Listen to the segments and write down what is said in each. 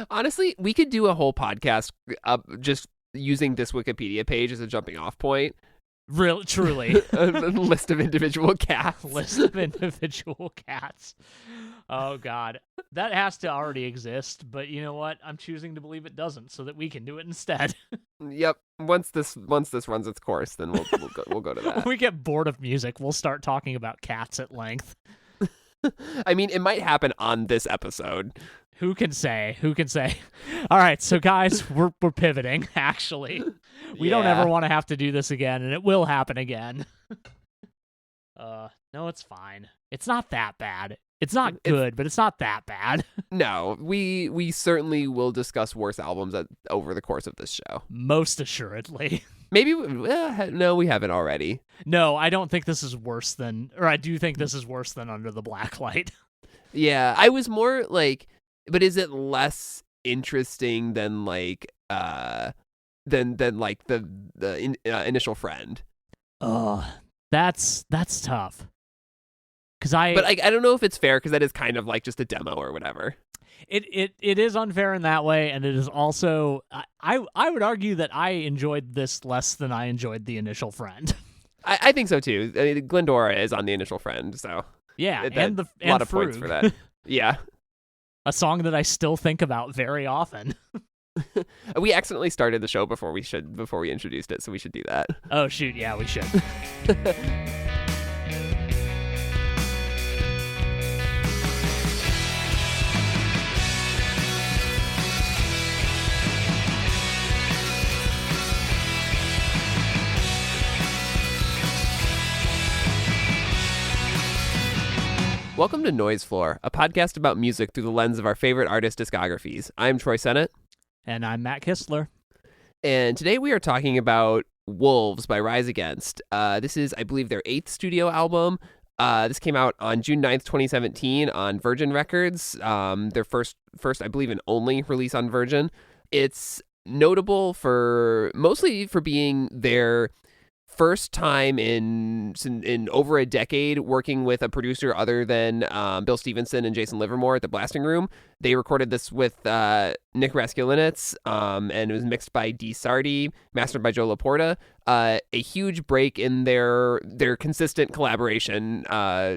Honestly, we could do a whole podcast just using this Wikipedia page as a jumping off point. Real, truly. A list of individual cats. List of individual cats. Oh, God. That has to already exist, but you know what? I'm choosing to believe it doesn't so that we can do it instead. Yep. Once this runs its course, then we'll go to that. When we get bored of music, we'll start talking about cats at length. I mean, it might happen on this episode. Who can say? Who can say? All right, so guys, we're pivoting, actually. We don't ever want to have to do this again, and it will happen again. No, it's fine. It's not that bad. It's not good, but it's not that bad. No, we certainly will discuss worse albums over the course of this show. Most assuredly. Maybe, no, we haven't already. No, I don't think this is worse than, or I do think this is worse than Under the Blacklight. Yeah, I was more like, but is it less interesting than like like the Initial Friend? Oh, that's tough. But I don't know if it's fair because that is kind of like just a demo or whatever. It is unfair in that way, and it is also I would argue that I enjoyed this less than I enjoyed the Initial Friend. I think so too. I mean, Glendora is on the Initial Friend, so yeah, a lot of points for that. Yeah. A song that I still think about very often. We accidentally started the show before we introduced it, so we should do that. Oh shoot, yeah, we should. Welcome to Noise Floor, a podcast about music through the lens of our favorite artist discographies. I'm Troy Sennett. And I'm Matt Kistler. And today we are talking about Wolves by Rise Against. This is, I believe, their 8th studio album. This came out on June 9th, 2017 on Virgin Records. Their first, I believe, and only release on Virgin. It's notable mostly for being their first time in over a decade working with a producer other than Bill Stevenson and Jason Livermore at the Blasting Room. They recorded this with Nick Raskulinecz, and it was mixed by D. Sardi, mastered by Joe Laporta. A huge break in their consistent collaboration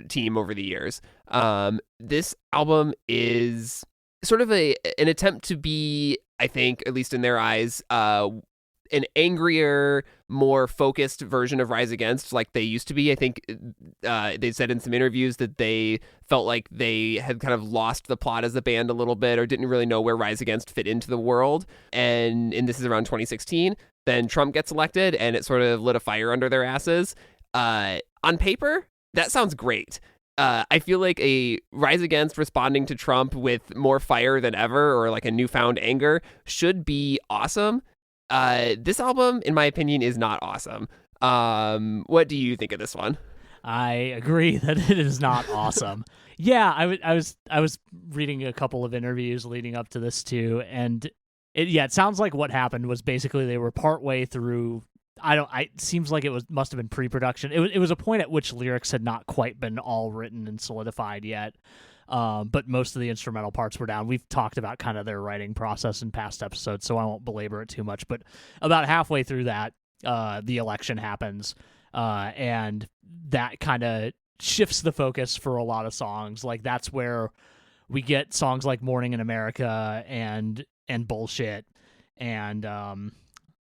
team over the years. This album is sort of an attempt to be, I think, at least in their eyes, an angrier, more focused version of Rise Against like they used to be. I think they said in some interviews that they felt like they had kind of lost the plot as a band a little bit or didn't really know where Rise Against fit into the world. And this is around 2016. Then Trump gets elected and it sort of lit a fire under their asses. On paper, that sounds great. I feel like a Rise Against responding to Trump with more fire than ever or like a newfound anger should be awesome. This album, in my opinion, is not awesome. What do you think of this one? I agree that it is not awesome. Yeah, I was reading a couple of interviews leading up to this too, and it sounds like what happened was basically they were partway through. It seems like must have been pre-production. It was a point at which lyrics had not quite been all written and solidified yet. But most of the instrumental parts were down. We've talked about kind of their writing process in past episodes, so I won't belabor it too much. But about halfway through that, the election happens, and that kind of shifts the focus for a lot of songs. Like that's where we get songs like "Morning in America" and "Bullshit," and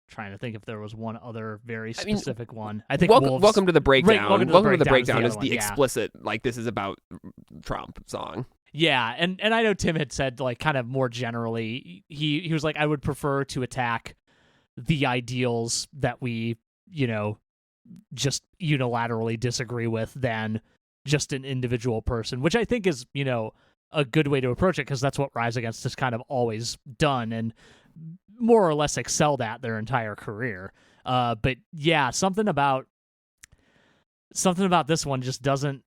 trying to think if there was one other very specific one. I think Welcome to the Breakdown. Welcome to the Breakdown is the one, explicit, like this is about Trump song. Yeah, and I know Tim had said like kind of more generally, he was like, I would prefer to attack the ideals that we, just unilaterally disagree with than just an individual person, which I think is, a good way to approach it because that's what Rise Against has kind of always done and more or less excelled at their entire career. But yeah, something about this one just doesn't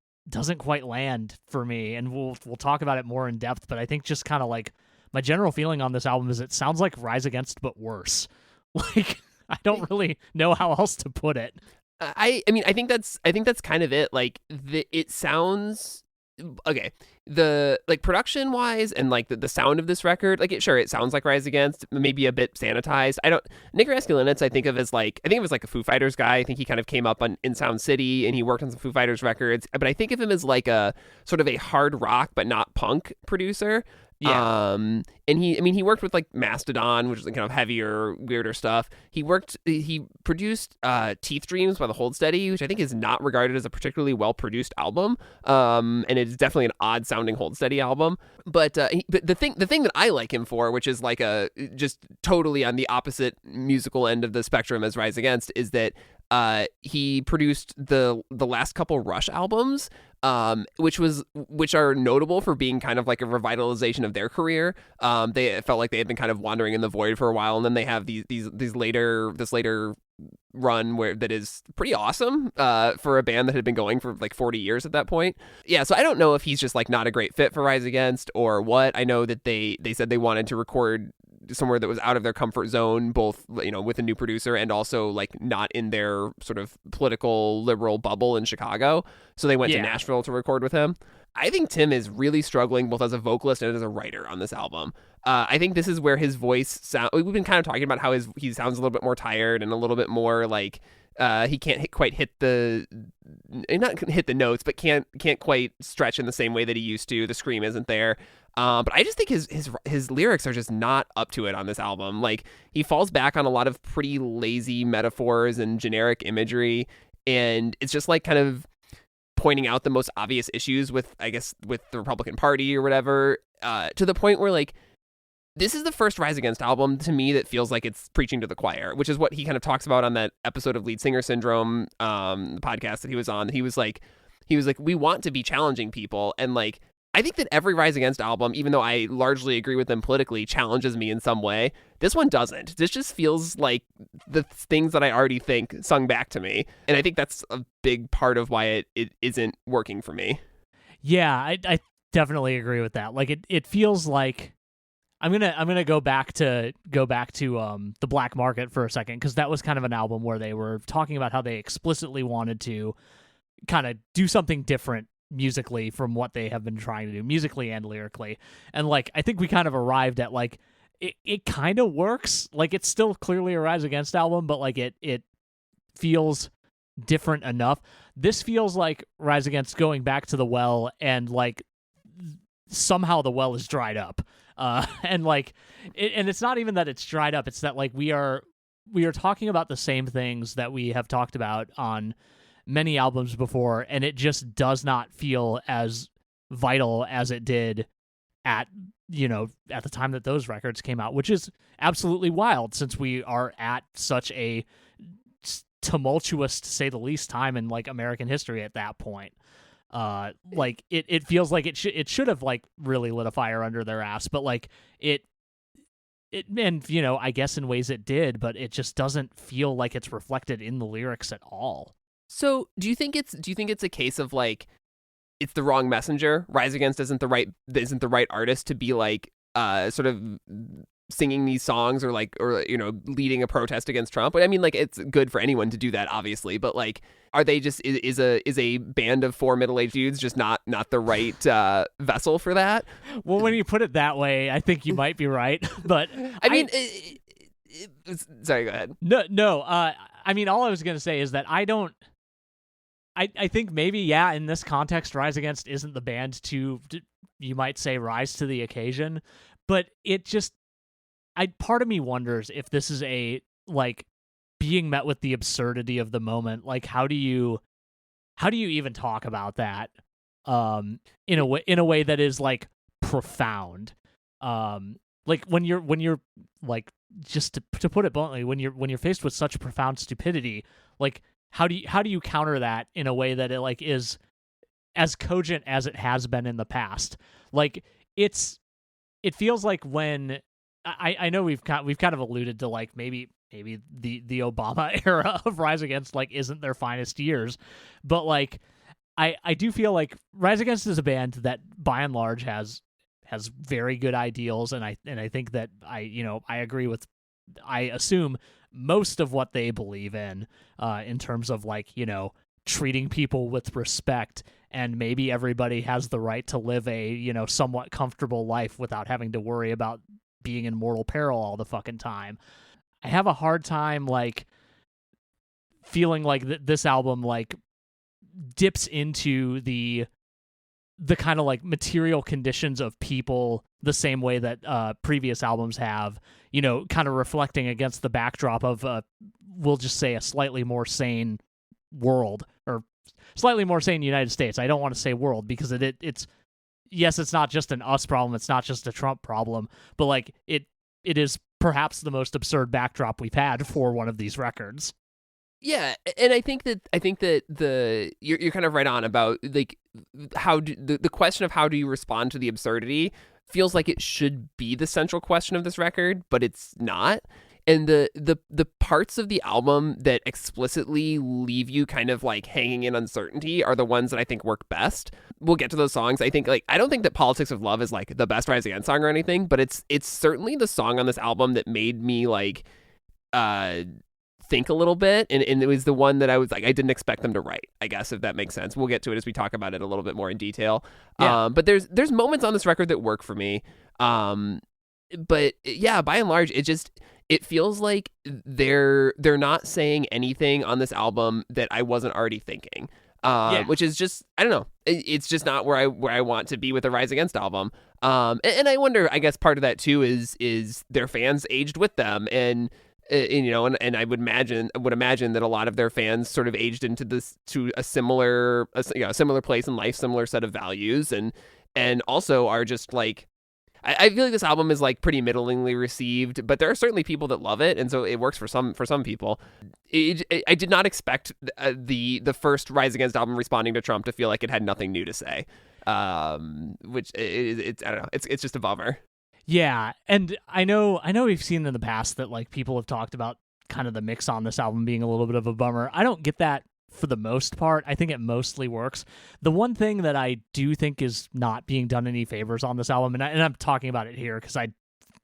quite land for me, and we'll talk about it more in depth. But I think just kind of like my general feeling on this album is it sounds like Rise Against but worse. Like I don't really know how else to put it. I mean I think that's kind of it. Like it sounds okay, the like production wise and like the sound of this record, like it sounds like Rise Against, maybe a bit sanitized. I don't Nick Raskulinecz I think of as like a Foo Fighters guy. I think he kind of came up in Sound City and he worked on some Foo Fighters records, but I think of him as like a sort of a hard rock but not punk producer. Yeah. And he worked with like Mastodon, which is kind of heavier, weirder stuff. He produced Teeth Dreams by the Hold Steady, which I think is not regarded as a particularly well produced album. And it's definitely an odd sounding Hold Steady album. But the thing that I like him for, which is like a just totally on the opposite musical end of the spectrum as Rise Against, is that he produced the last couple Rush albums, which are notable for being kind of like a revitalization of their career. They felt like they had been kind of wandering in the void for a while, and then they have this later run where that is pretty awesome for a band that had been going for like 40 years at that point. Yeah, so I don't know if he's just like not a great fit for Rise Against or what. I know that they said they wanted to record somewhere that was out of their comfort zone, both with a new producer and also like not in their sort of political liberal bubble in Chicago. So they went to Nashville to record with him. I think Tim is really struggling both as a vocalist and as a writer on this album. I think this is where his voice sound. We've been kind of talking about how he sounds a little bit more tired and a little bit more like he can't quite hit the notes, but can't quite stretch in the same way that he used to. The scream isn't there. But I just think his lyrics are just not up to it on this album. Like he falls back on a lot of pretty lazy metaphors and generic imagery, and it's just like kind of pointing out the most obvious issues with the Republican Party or whatever, to the point where like this is the first Rise Against album to me that feels like it's preaching to the choir, which is what he kind of talks about on that episode of Lead Singer Syndrome, the podcast that he was on. He was like, we want to be challenging people. And like, I think that every Rise Against album, even though I largely agree with them politically, challenges me in some way. This one doesn't. This just feels like the things that I already think sung back to me. And I think that's a big part of why it isn't working for me. Yeah, I definitely agree with that. Like it feels like I'm gonna go back to the Black Market for a second, because that was kind of an album where they were talking about how they explicitly wanted to kind of do something different musically from what they have been trying to do musically and lyrically. And like I think we kind of arrived at like it kind of works. Like it's still clearly a Rise Against album, but like it feels different enough. This feels like Rise Against going back to the well, and like somehow the well is dried up. And like and it's not even that it's dried up, it's that like we are talking about the same things that we have talked about on many albums before, and it just does not feel as vital as it did at the time that those records came out, which is absolutely wild since we are at such a tumultuous, to say the least, time in like American history at that point. Like it feels like it should have like really lit a fire under their ass, but like it and I guess in ways it did, but it just doesn't feel like it's reflected in the lyrics at all. So do you think it's a case of like it's the wrong messenger? Rise Against isn't the right artist to be like sort of singing these songs or leading a protest against Trump. I mean, like it's good for anyone to do that, obviously, but like are they just is a band of 4 middle-aged dudes just not the right vessel for that? Well, when you put it that way, I think you might be right, but I mean sorry, go ahead. No. I mean, all I was going to say is that I think maybe, in this context, Rise Against isn't the band to, you might say, rise to the occasion, but it just, part of me wonders if this is a, like, being met with the absurdity of the moment. Like, how do you even talk about that, in a way that is, like, profound? Like, when you're, like, just to put it bluntly, when you're faced with such profound stupidity, like, how do you counter that in a way that it like is as cogent as it has been in the past? Like it feels like when I know we've kind of alluded to like maybe the Obama era of Rise Against like isn't their finest years, but like I do feel like Rise Against is a band that by and large has very good ideals, and I think that I agree with, I assume, most of what they believe in terms of like treating people with respect and maybe everybody has the right to live a, somewhat comfortable life without having to worry about being in mortal peril all the fucking time. I have a hard time feeling like this album dips into the kind of material conditions of people the same way that previous albums have, kind of reflecting against the backdrop of we'll just say a slightly more sane world, or slightly more sane United States. I don't want to say world because it's yes, it's not just an us problem, it's not just a Trump problem, but it is perhaps the most absurd backdrop we've had for one of these records. Yeah, and I think that you're kind of right on about the question of how do you respond to the absurdity feels like it should be the central question of this record, but it's not. And the parts of the album that explicitly leave you kind of hanging in uncertainty are the ones that I think work best. We'll get to those songs. I think I don't think that Politics of Love is the best Rise Against song or anything, but it's certainly the song on this album that made me think a little bit, and it was the one that I was I didn't expect them to write, I guess, if that makes sense. We'll get to it as we talk about it a little bit more in detail. Yeah. But there's moments on this record that work for me. But yeah, by and large, it feels like they're not saying anything on this album that I wasn't already thinking. Which is just, I don't know. It's just not where I want to be with a Rise Against album. And I wonder, I guess part of that too is their fans aged with them, and I would imagine that a lot of their fans sort of aged into this to a similar place in life, similar set of values, and also are just I feel like this album is pretty middlingly received, but there are certainly people that love it, and so it works for some people. I did not expect the first Rise Against album responding to Trump to feel like it had nothing new to say, which it's I don't know, it's just a bummer. Yeah, and I know we've seen in the past that people have talked about kind of the mix on this album being a little bit of a bummer. I don't get that for the most part. I think it mostly works. The one thing that I do think is not being done any favors on this album, and I'm talking about it here because I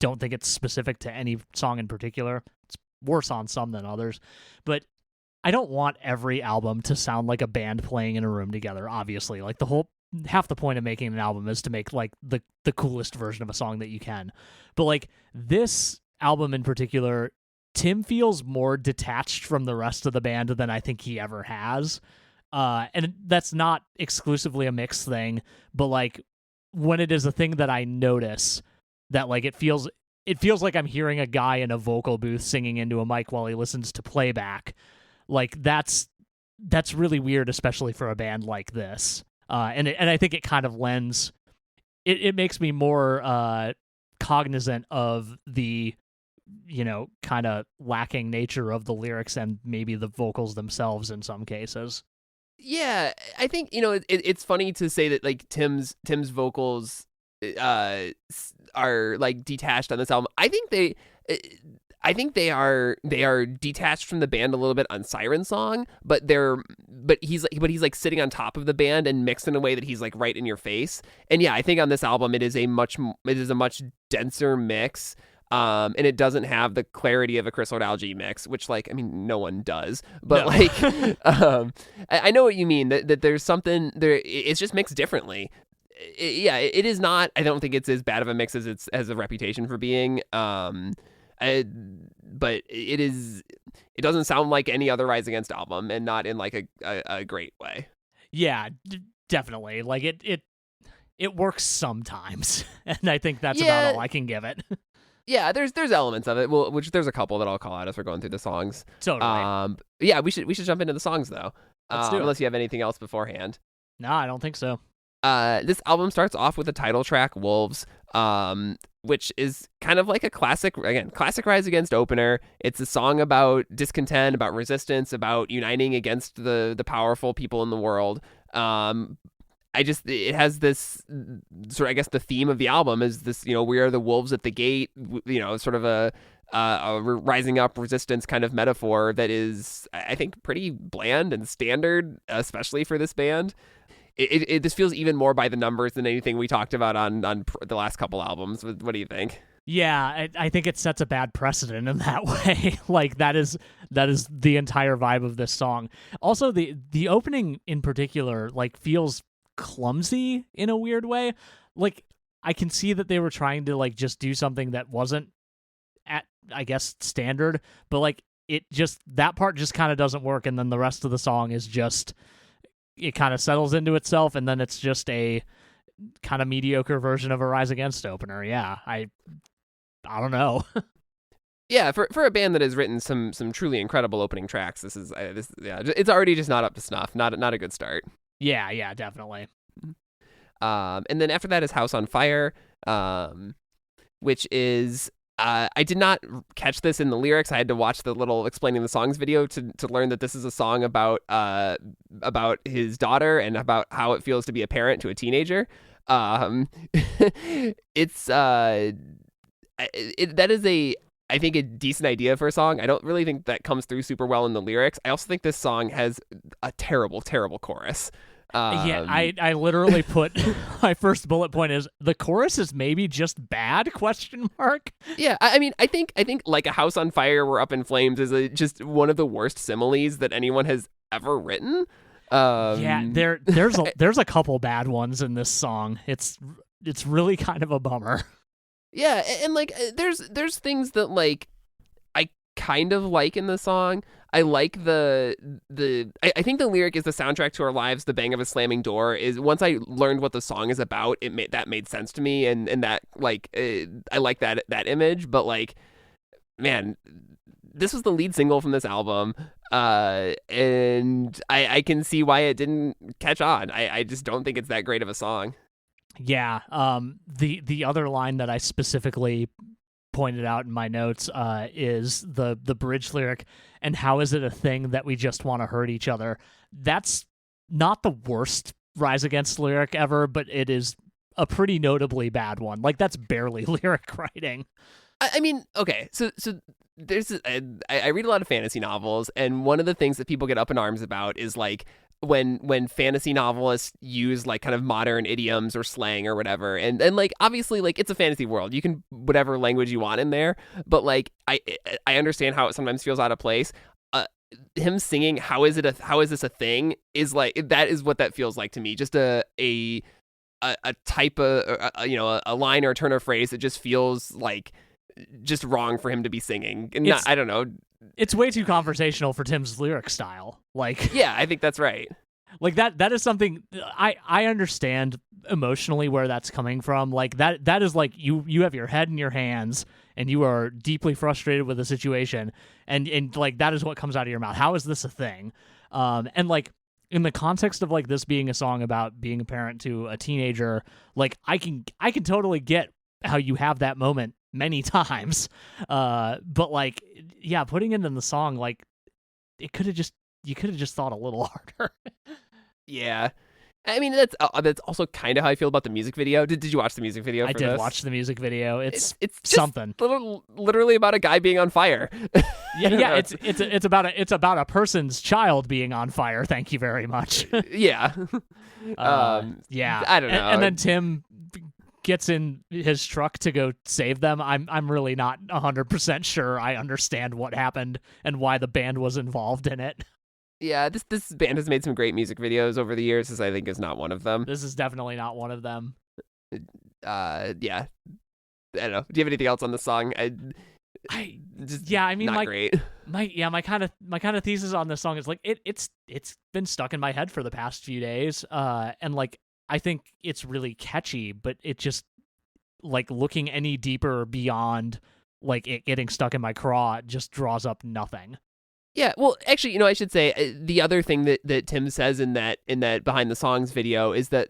don't think it's specific to any song in particular. It's worse on some than others, but I don't want every album to sound like a band playing in a room together, obviously. Half the point of making an album is to make the coolest version of a song that you can. But this album in particular, Tim feels more detached from the rest of the band than I think he ever has. And that's not exclusively a mix thing, but when it is a thing that I notice that it feels like I'm hearing a guy in a vocal booth singing into a mic while he listens to playback. That's really weird, especially for a band like this. And I think it kind of lends. It makes me more cognizant of the, kind of lacking nature of the lyrics and maybe the vocals themselves in some cases. Yeah, I think it's funny to say that Tim's vocals are detached on this album. I think they are detached from the band a little bit on Siren Song, but he's sitting on top of the band and mixed in a way that he's right in your face. And yeah, I think on this album it is a much denser mix. And it doesn't have the clarity of a Chris O'Dowd mix, which no one does, but no. I know what you mean, that there's something there. It's just mixed differently. It is not. I don't think it's as bad of a mix as it's has a reputation for being. But it is. It doesn't sound like any other Rise Against album, and not in a great way. Yeah, definitely. It works sometimes, and I think that's about all I can give it. Yeah, there's elements of it. Well, which there's a couple that I'll call out as we're going through the songs. Totally. Yeah, we should jump into the songs though. Let's do it. Unless you have anything else beforehand. No, I don't think so. This album starts off with the title track "Wolves," which is kind of a classic Rise Against opener. It's a song about discontent, about resistance, about uniting against the powerful people in the world. It has this sort of, I guess the theme of the album is this, we are the wolves at the gate, sort of a rising up resistance kind of metaphor that is, I think, pretty bland and standard, especially for this band. This feels even more by the numbers than anything we talked about on the last couple albums. What do you think? Yeah, I think it sets a bad precedent in that way. That is the entire vibe of this song. Also, the opening in particular feels clumsy in a weird way. Like, I can see that they were trying to like just do something that wasn't at, I guess, standard, but like that part just kind of doesn't work, and then the rest of the song is just, it kind of settles into itself, and then it's just a kind of mediocre version of a Rise Against opener. Yeah, I don't know. Yeah, for a band that has written some truly incredible opening tracks, it's already just not up to snuff. Not a good start. Yeah, definitely. And then after that is House on Fire, which is I did not catch this in the lyrics. I had to watch the little explaining the songs video to learn that this is a song about his daughter and about how it feels to be a parent to a teenager. It's that is I think a decent idea for a song. I don't really think that comes through super well in the lyrics. I also think this song has a terrible, terrible chorus. Yeah, I literally put my first bullet point is the chorus is maybe just bad ? Yeah, I mean, I think like a house on fire, we're up in flames is just one of the worst similes that anyone has ever written. Yeah, there's a couple bad ones in this song. It's really kind of a bummer. Yeah, and like there's things that like I kind of like in the song. I like I think the lyric is the soundtrack to our lives, the bang of a slamming door. Is once I learned what the song is about, that made sense to me, and that like I like that image. But like, man, this was the lead single from this album, and I can see why it didn't catch on. I just don't think it's that great of a song. Yeah, the other line that I specifically pointed out in my notes is the bridge lyric, and how is it a thing that we just want to hurt each other? That's not the worst Rise Against lyric ever, but it is a pretty notably bad one. Like, that's barely lyric writing. I mean, okay, so there's I read a lot of fantasy novels, and one of the things that people get up in arms about is like when fantasy novelists use like kind of modern idioms or slang or whatever, and like obviously like it's a fantasy world, you can whatever language you want in there, but like I understand how it sometimes feels out of place. Him singing how is this a thing is like, that is what that feels like to me, just a type of a line or a turn of phrase that just feels like just wrong for him to be singing. And I don't know. It's way too conversational for Tim's lyric style. Like, yeah, I think that's right. Like that is something I understand emotionally where that's coming from. Like that is like you have your head in your hands and you are deeply frustrated with the situation, and like that is what comes out of your mouth. How is this a thing? And like in the context of like this being a song about being a parent to a teenager, like I can totally get how you have that moment many times. But like, yeah, putting it in the song, like you could have just thought a little harder. Yeah. I mean, that's also kind of how I feel about the music video. Did you watch the music video for this? I did watch the music video. It's something. Literally about a guy being on fire. Yeah, it's about a person's child being on fire. Thank you very much. Yeah. Yeah. I don't know. And then Tim gets in his truck to go save them. I'm really not 100% sure I understand what happened and why the band was involved in it. Yeah, this band has made some great music videos over the years. This, I think, is not one of them. This is definitely not one of them. Yeah. I don't know. Do you have anything else on the song? I mean, not like, great. my kind of thesis on this song is like it's been stuck in my head for the past few days. And like I think it's really catchy, but it just, like, looking any deeper beyond like it getting stuck in my craw just draws up nothing. Yeah, well, actually, I should say the other thing that Tim says in that behind the songs video is that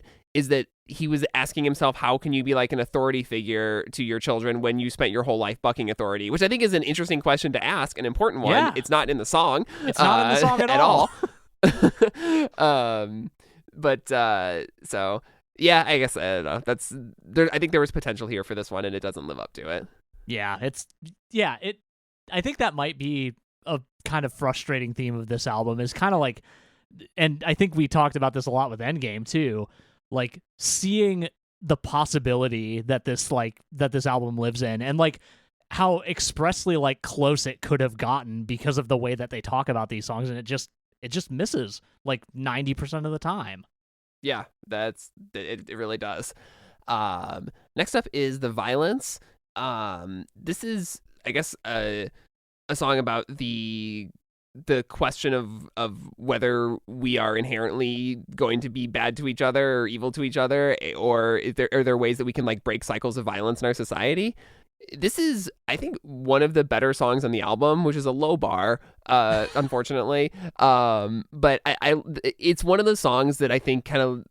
he was asking himself, how can you be like an authority figure to your children when you spent your whole life bucking authority? Which I think is an interesting question to ask, an important one. Yeah. It's not in the song. It's not in the song at all. So yeah, I guess I don't know. I think there was potential here for this one, and it doesn't live up to it. Yeah, I think that might be a kind of frustrating theme of this album, is kind of like, and I think we talked about this a lot with Endgame too, like seeing the possibility that this album lives in, and like how expressly like close it could have gotten because of the way that they talk about these songs, and it just misses like 90% of the time. Yeah, it really does. Next up is The Violence. This is, I guess, a song about the question of whether we are inherently going to be bad to each other or evil to each other, or are there ways that we can like break cycles of violence in our society. This is, I think, one of the better songs on the album, which is a low bar, unfortunately. But it's one of those songs that I think kind of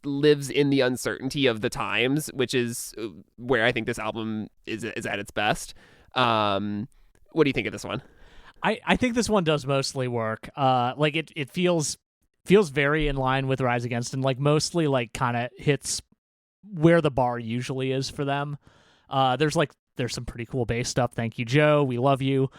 lives in the uncertainty of the times, which is where I think this album is at its best. What do you think of this one? I think this one does mostly work. Like it feels very in line with Rise Against, and like mostly like kind of hits where the bar usually is for them. There's some pretty cool bass stuff. Thank you, Joe. We love you.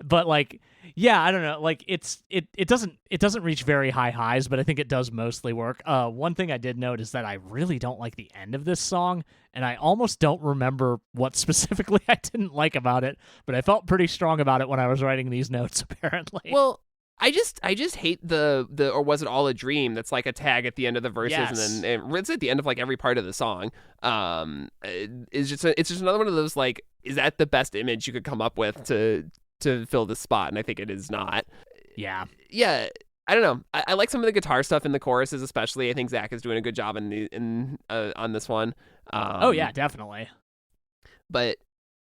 But like, yeah, I don't know. Like it doesn't reach very high highs, but I think it does mostly work. One thing I did note is that I really don't like the end of this song, and I almost don't remember what specifically I didn't like about it, but I felt pretty strong about it when I was writing these notes, apparently. Well, I just hate the or was it all a dream? That's like a tag at the end of the verses, Yes. and then it's at the end of like every part of the song. It's just another one of those like, is that the best image you could come up with to fill this spot? And I think it is not. Yeah. I don't know. I like some of the guitar stuff in the choruses, especially. I think Zach is doing a good job on this one. Oh yeah, definitely. But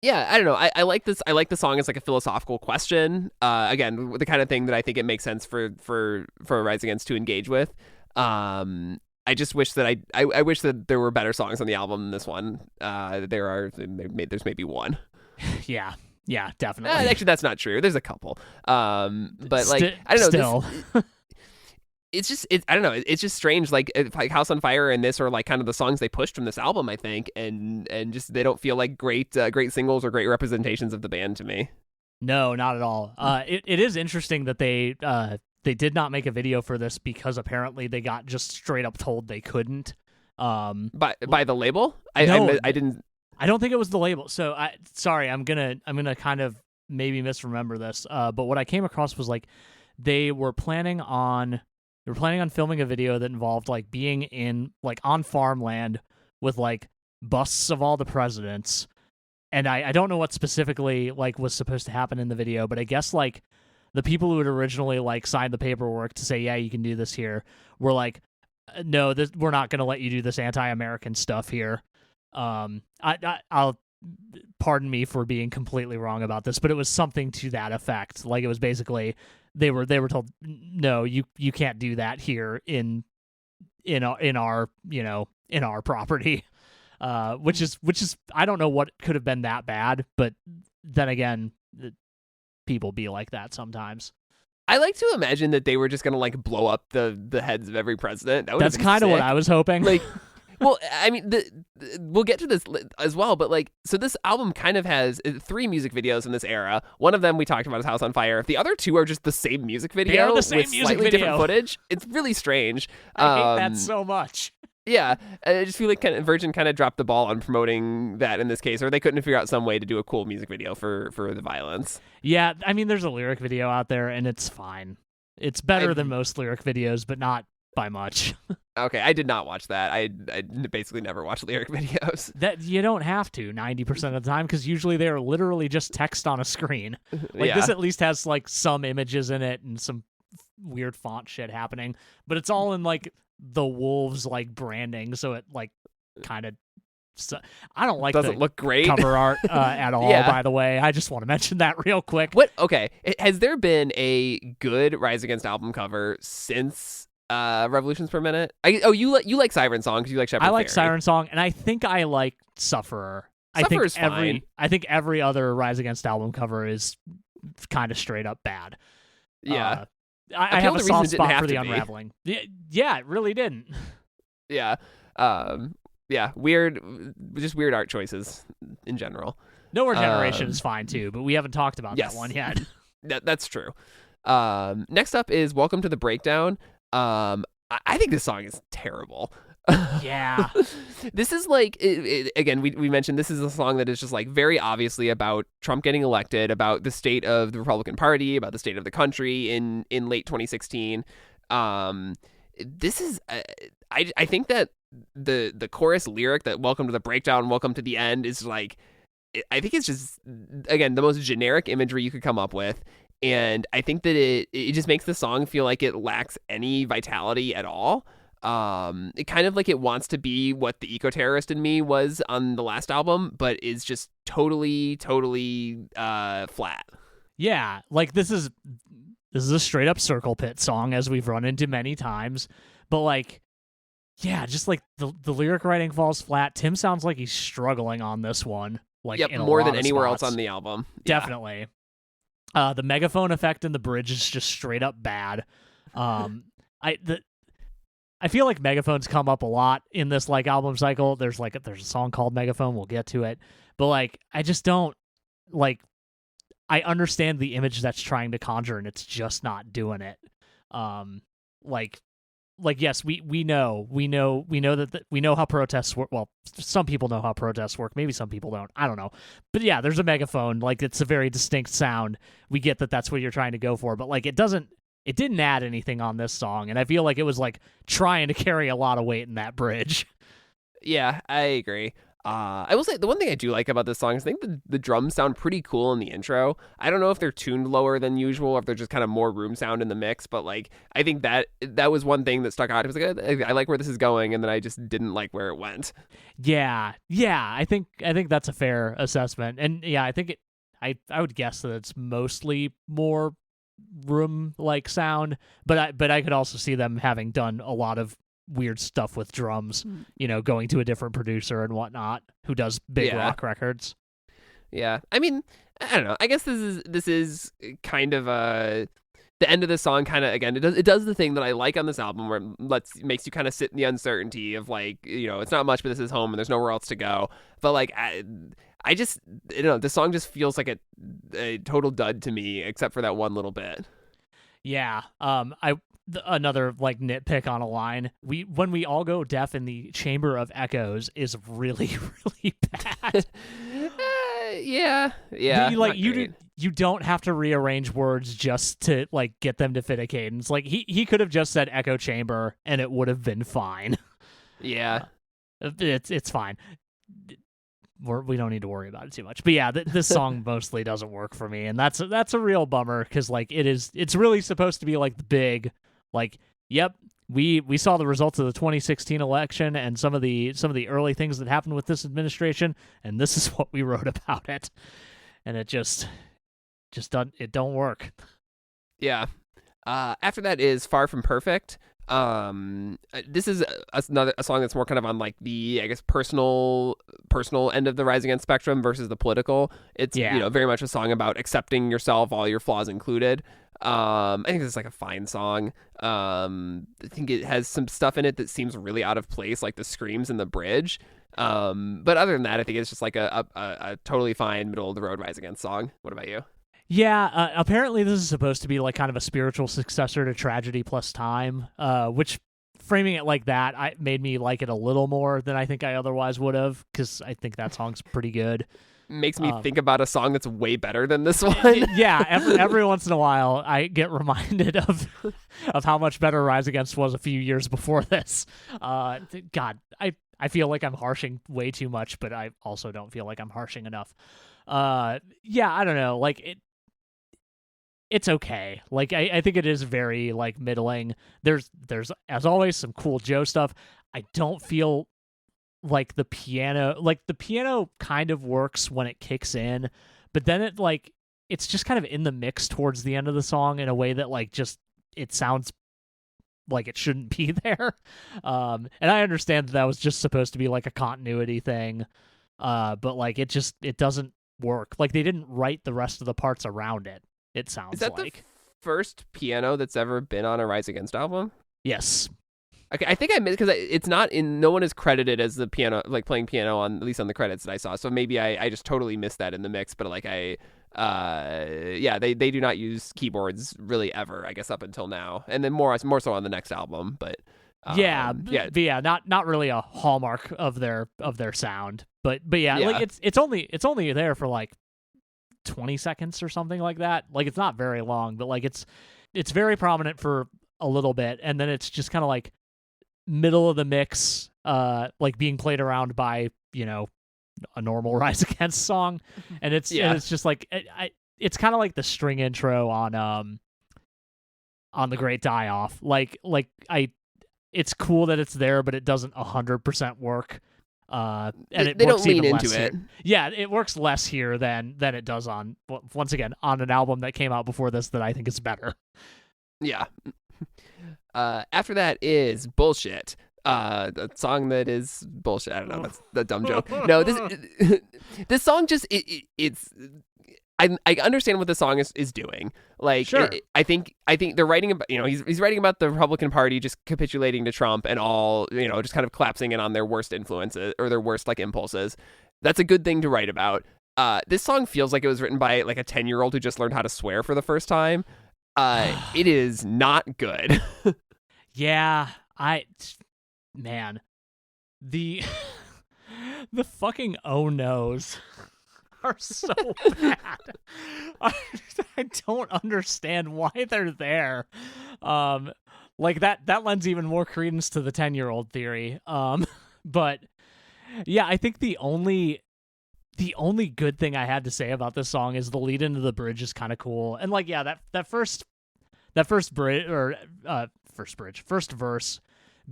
yeah, I don't know. I like this. I like the song as like a philosophical question. Again, the kind of thing that I think it makes sense for Rise Against to engage with. I just wish that I wish that there were better songs on the album than this one. There's maybe one. Yeah, definitely. Actually, that's not true. There's a couple. But like I don't know. Still. I don't know. It's just strange. Like House on Fire and this are like kind of the songs they pushed from this album, I think, and just they don't feel like great singles or great representations of the band to me. No, not at all. It is interesting that they did not make a video for this because apparently they got just straight up told they couldn't. By the label? No, I didn't. I don't think it was the label. So sorry, I'm gonna kind of maybe misremember this. But what I came across was like they were planning on filming a video that involved like being in like on farmland with like busts of all the presidents. And I don't know what specifically like was supposed to happen in the video, but I guess like the people who had originally like signed the paperwork to say, yeah, you can do this here, were like, no, we're not going to let you do this anti-American stuff here. I'll pardon me for being completely wrong about this, but it was something to that effect. Like it was basically they were told, no, you can't do that here in our property. Which is I don't know what could have been that bad, but then again, people be like that sometimes. I like to imagine that they were just gonna like blow up the heads of every president. That's kind of what I was hoping. Like, well, I mean, we'll get to this as well, but like, so this album kind of has 3 music videos in this era. One of them we talked about is House on Fire. The other 2 are just the same music video They are the same with music slightly video. different footage. It's really strange. I hate that so much. Yeah, I just feel like Virgin kind of dropped the ball on promoting that in this case, or they couldn't figure out some way to do a cool music video for The Violence. Yeah, I mean, there's a lyric video out there, and it's fine. It's better than most lyric videos, but not by much. Okay, I did not watch that. I basically never watch lyric videos. That you don't have to 90% of the time, because usually they're literally just text on a screen. Like Yeah. This at least has like some images in it and some weird font shit happening, but it's all in like the Wolves like branding, so it like kind of I don't like Doesn't the look great. cover art at all. Yeah. By the way, I just want to mention that real quick. What? Okay, has there been a good Rise Against album cover since Revolutions Per Minute? You like Siren Song because you like Shepherd I like Fairy. Siren Song, and I think I like Sufferer. Sufferer's fine. I think every other Rise Against album cover is kind of straight up bad. Yeah, I Appeal have a to soft Reason didn't spot have for the to be. Unraveling. Yeah, it really didn't. yeah, yeah. Weird, just weird art choices in general. Nowhere Generation is fine too, but we haven't talked about Yes. that one yet. That's true. Next up is Welcome to the Breakdown. I think this song is terrible. Yeah. This is like again we mentioned this is a song that is just like very obviously about Trump getting elected, about the state of the Republican Party, about the state of the country in late 2016. This is I think that the chorus lyric that "Welcome to the breakdown, welcome to the end" is like, I think it's just, again, the most generic imagery you could come up with. And I think that it just makes the song feel like it lacks any vitality at all. It kind of like it wants to be what the eco-terrorist in me was on the last album, but is just totally flat. Yeah, like this is a straight up Circle Pit song, as we've run into many times. But like, yeah, just like the lyric writing falls flat. Tim sounds like he's struggling on this one. Like, yep, in a more lot than of anywhere spots. else on the album. Definitely. The megaphone effect in the bridge is just straight up bad. I feel like megaphones come up a lot in this like album cycle. There's a song called Megaphone. We'll get to it, but like I just don't like. I understand the image that's trying to conjure, and it's just not doing it. Like yes, we know that we know how protests work. Well, some people know how protests work. Maybe some people don't. I don't know. But yeah, there's a megaphone. Like, it's a very distinct sound. We get that that's what you're trying to go for. But like, it didn't add anything on this song, and I feel like it was like trying to carry a lot of weight in that bridge. Yeah, I agree. I will say the one thing I do like about this song is I think the drums sound pretty cool in the intro. I don't know if they're tuned lower than usual or if they're just kind of more room sound in the mix, but like I think that was one thing that stuck out. It was like I like where this is going, and then I just didn't like where it went. Yeah, I think that's a fair assessment, and yeah, I think I would guess that it's mostly more room like sound, but I could also see them having done a lot of weird stuff with drums, going to a different producer and whatnot who does big rock records. Yeah, I mean, I don't know. I guess this is kind of the end of the song. Kind of, again, it does the thing that I like on this album, where it makes you kind of sit in the uncertainty of like, it's not much, but this is home and there's nowhere else to go. But like, I just, the song just feels like a total dud to me, except for that one little bit. Yeah. Another like nitpick on a line. When we all go deaf in the Chamber of Echoes is really, really bad. Yeah. You don't have to rearrange words just to like get them to fit a cadence. Like he could have just said echo chamber and it would have been fine. Yeah. It's fine. We don't need to worry about it too much. But yeah, this song mostly doesn't work for me, and that's a real bummer, because like it's really supposed to be like the big, like, yep, we saw the results of the 2016 election and some of the early things that happened with this administration, and this is what we wrote about it, and it just don't work. Yeah. After that is Far From Perfect. This is a song that's more kind of on like the, I guess, personal end of the Rise Against spectrum versus the political. It's very much a song about accepting yourself, all your flaws included. I think this is like a fine song. I think it has some stuff in it that seems really out of place, like the screams in the bridge. But other than that, I think it's just like a totally fine middle of the road Rise Against song. What about you? Yeah, apparently this is supposed to be like kind of a spiritual successor to Tragedy Plus Time, which, framing it like that, made me like it a little more than I think I otherwise would have, because I think that song's pretty good. Makes me think about a song that's way better than this one. Yeah, every once in a while, I get reminded of how much better Rise Against was a few years before this. God, I feel like I'm harshing way too much, but I also don't feel like I'm harshing enough. Yeah, I don't know, like it's okay. Like I think it is very like middling. There's as always some cool Joe stuff. I don't feel like the piano kind of works when it kicks in, but then it's just kind of in the mix towards the end of the song in a way that like just it sounds like it shouldn't be there. And I understand that was just supposed to be like a continuity thing. But like it doesn't work. Like they didn't write the rest of the parts around it. It sounds like. Is that the first piano that's ever been on a Rise Against album? Yes. Okay, I think I missed, because it's not in. No one is credited as the piano, like playing piano on, at least on the credits that I saw. So maybe I just totally missed that in the mix. But like they do not use keyboards really ever, I guess, up until now, and then more so on the next album. But not really a hallmark of their sound. But yeah, like it's only there for like 20 seconds or something like that. Like it's not very long, but like it's very prominent for a little bit, and then it's just kind of like middle of the mix, like being played around by, you know, a normal Rise Against song, and it's just like it's kind of like the string intro on the Great Die Off. It's cool that it's there, but it doesn't 100% work. And it they works don't lean even into less it. here. Yeah, it works less here than it does on, once again, on an album that came out before this that I think is better. Yeah. After that is Bullshit. The song that is bullshit. I don't know. That's the dumb joke. No, this song just it's. I understand what the song is doing. Like, sure. I think they're writing about, you know, he's writing about the Republican Party just capitulating to Trump and all, you know, just kind of collapsing in on their worst influences or their worst like impulses. That's a good thing to write about. This song feels like it was written by like a 10-year-old who just learned how to swear for the first time. It is not good. Yeah, man, the fucking oh no's are so bad. I don't understand why they're there. Like that lends even more credence to the 10-year-old theory. But yeah, I think the only good thing I had to say about this song is the lead into the bridge is kind of cool. And like, yeah, that first bridge or first verse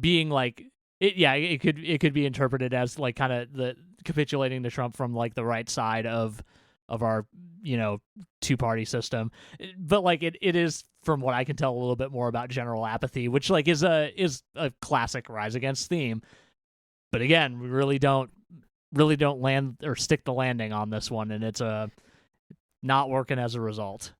being like it could be interpreted as like kind of the capitulating to Trump from like the right side of our, you know, two-party system. But like it is, from what I can tell, a little bit more about general apathy, which like is a classic Rise Against theme. But again, we really don't land or stick the landing on this one, and it's not working as a result.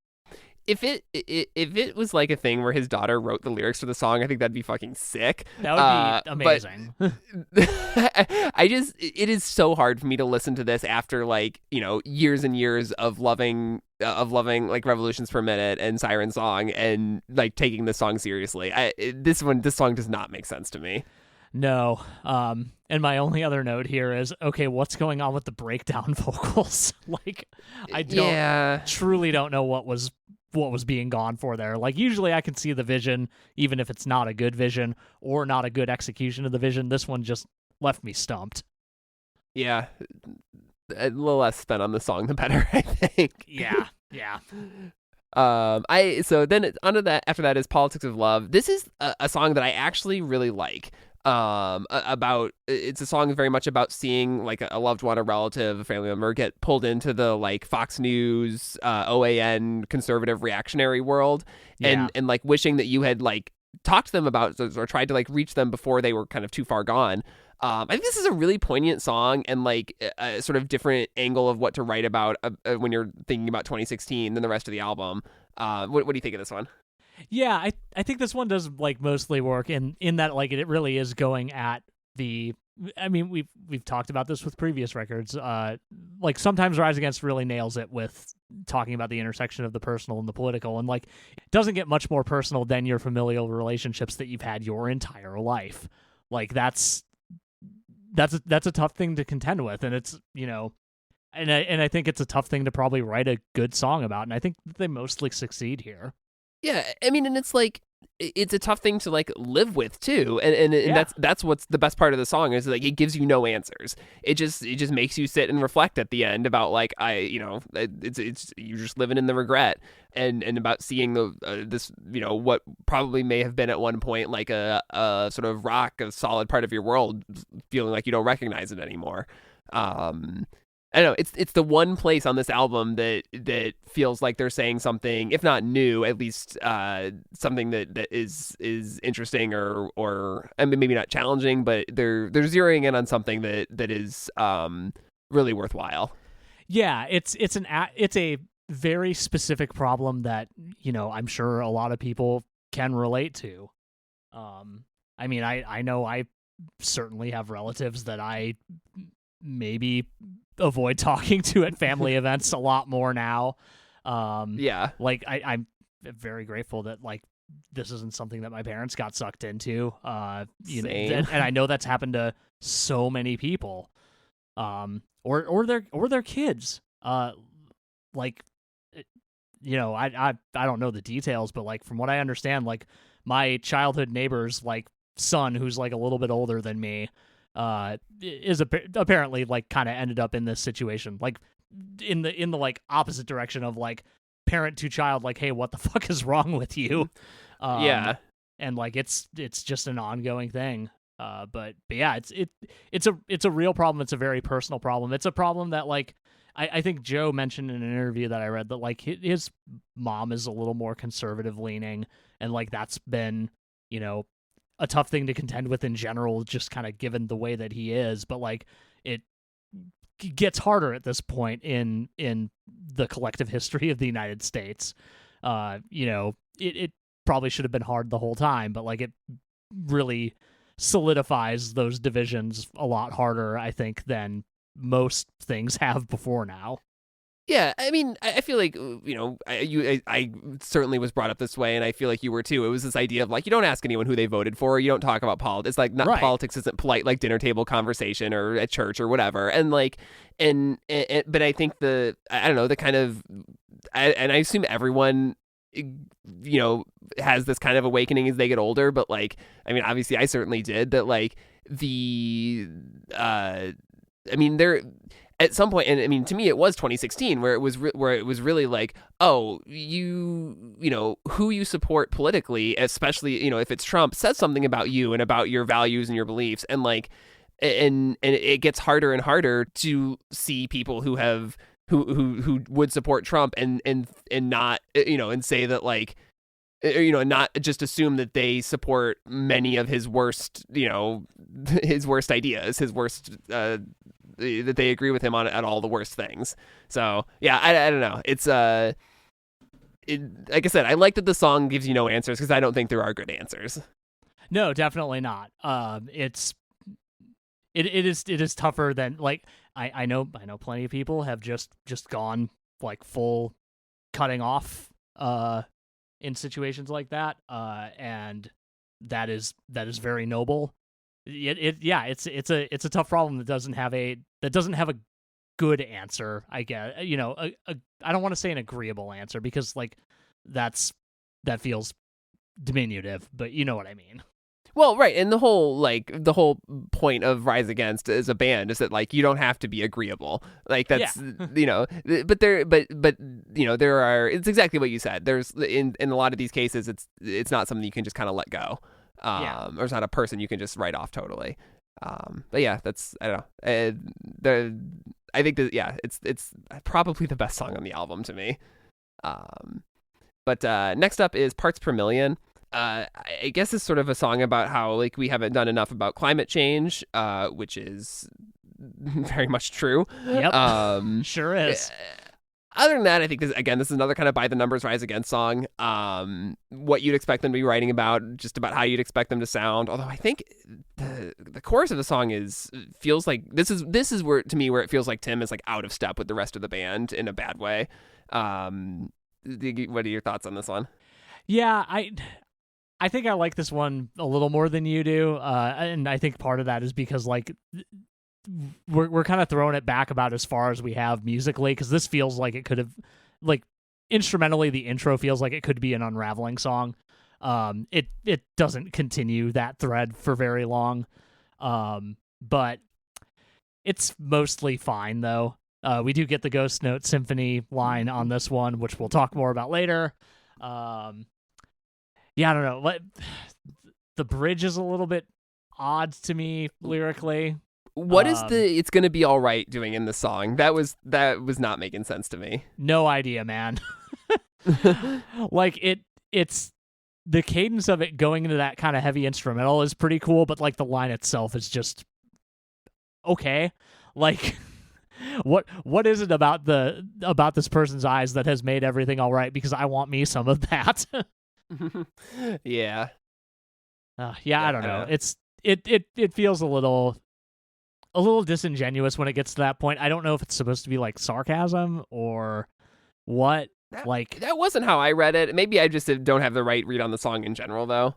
If it was like a thing where his daughter wrote the lyrics for the song, I think that'd be fucking sick. That would be amazing. It is so hard for me to listen to this after like, you know, years and years of loving like Revolutions Per Minute and Siren Song and like taking this song seriously. This song does not make sense to me. No. And my only other note here is, okay, what's going on with the breakdown vocals? Like, I truly don't know what was being gone for there. Like, usually I can see the vision, even if it's not a good vision or not a good execution of the vision. This one just left me stumped. Yeah. A little less spent on the song, the better, I think. Yeah. So then after that is Politics of Love. This is a song that I actually really like. It's a song very much about seeing like a loved one, a relative, a family member get pulled into the like Fox News, OAN conservative reactionary world, and like wishing that you had like talked to them about or tried to like reach them before they were kind of too far gone. I think this is a really poignant song and like a sort of different angle of what to write about when you're thinking about 2016 than the rest of the album. What do you think of this one? Yeah, I think this one does like mostly work in that like it really is going at the. I mean, we've talked about this with previous records. Like sometimes Rise Against really nails it with talking about the intersection of the personal and the political, and like it doesn't get much more personal than your familial relationships that you've had your entire life. Like that's a tough thing to contend with, and it's, you know, and I think it's a tough thing to probably write a good song about, and I think they mostly succeed here. Yeah, I mean, and it's like it's a tough thing to like live with too, and that's what's the best part of the song is like it gives you no answers. It just makes you sit and reflect at the end about like it's you're just living in the regret and about seeing this, you know, what probably may have been at one point like a sort of rock, a solid part of your world, feeling like you don't recognize it anymore. I don't know. It's the one place on this album that feels like they're saying something, if not new, at least something that is interesting or I mean, maybe not challenging, but they're zeroing in on something that is really worthwhile. Yeah, it's a very specific problem that, you know, I'm sure a lot of people can relate to. I mean, I know I certainly have relatives that I maybe avoid talking to at family events a lot more now. Like I'm very grateful that like this isn't something that my parents got sucked into. You know, and I know that's happened to so many people. Or their kids. Like, you know, I don't know the details, but like from what I understand, like my childhood neighbor's like son, who's like a little bit older than me, is apparently like kind of ended up in this situation, like in the like opposite direction of like parent to child, like, hey, what the fuck is wrong with you? Yeah. And like it's just an ongoing thing. But yeah, it's a real problem. It's a very personal problem. It's a problem that like I think Joe mentioned in an interview that I read that like his mom is a little more conservative leaning, and like that's been, you know, a tough thing to contend with in general, just kind of given the way that he is. But like it gets harder at this point in the collective history of the United States. You know, it probably should have been hard the whole time, but like it really solidifies those divisions a lot harder, I think, than most things have before now. Yeah, I mean, I feel like, you know, I certainly was brought up this way, and I feel like you were too. It was this idea of like, you don't ask anyone who they voted for. You don't talk about politics. Like, not Right. Politics isn't polite like dinner table conversation or at church or whatever. And like, but I think I don't know, the kind of, and I assume everyone, you know, has this kind of awakening as they get older. But like, I mean, obviously, I certainly did. That like I mean, there. At some point, and I mean, to me, it was 2016 where it was really like, oh, you know, who you support politically, especially, you know, if it's Trump, says something about you and about your values and your beliefs, and like, and it gets harder and harder to see people who would support Trump and not, you know, and say that like, you know, not just assume that they support many of his worst, you know, his worst ideas, his worst. That they agree with him on at all the worst things. So yeah, I don't know. It's like I said, I like that the song gives you no answers because I don't think there are good answers. No, definitely not. It is tougher than like I know plenty of people have just gone like full cutting off in situations like that, and that is very noble. It's a tough problem that doesn't have a good answer, I guess. You know, I don't want to say an agreeable answer because like that feels diminutive, but you know what I mean. Well, right, and the whole point of Rise Against as a band is that like you don't have to be agreeable. Like that's you know, but you know, there are, it's exactly what you said. There's in a lot of these cases it's not something you can just kind of let go. Or it's not a person you can just write off totally. But yeah, that's, I don't know. I think that, yeah, it's probably the best song on the album to me. But next up is Parts Per Million. I guess it's sort of a song about how like we haven't done enough about climate change, which is very much true. Yep. Sure is. Other than that, I think this is another kind of by the numbers Rise Against song. What you'd expect them to be writing about, just about how you'd expect them to sound. Although I think the chorus of the song feels like this is where, to me, where it feels like Tim is like out of step with the rest of the band in a bad way. What are your thoughts on this one? Yeah, I think I like this one a little more than you do, and I think part of that is because like we're kind of throwing it back about as far as we have musically, because this feels like it could have, like, instrumentally the intro feels like it could be an Unraveling song. It doesn't continue that thread for very long, but it's mostly fine though. We do get the Ghost Note Symphony line on this one, which we'll talk more about later. Yeah, I don't know. The bridge is a little bit odd to me lyrically. What is "It's Gonna Be All Right" doing in the song? That was not making sense to me. No idea, man. Like it's the cadence of it going into that kind of heavy instrumental is pretty cool, but like the line itself is just okay. Like what is it about this person's eyes that has made everything all right? Because I want me some of that. Yeah. Yeah, I don't know. It feels a little disingenuous when it gets to that point. I don't know if it's supposed to be like sarcasm or what. That wasn't how I read it. Maybe I just don't have the right read on the song in general, though.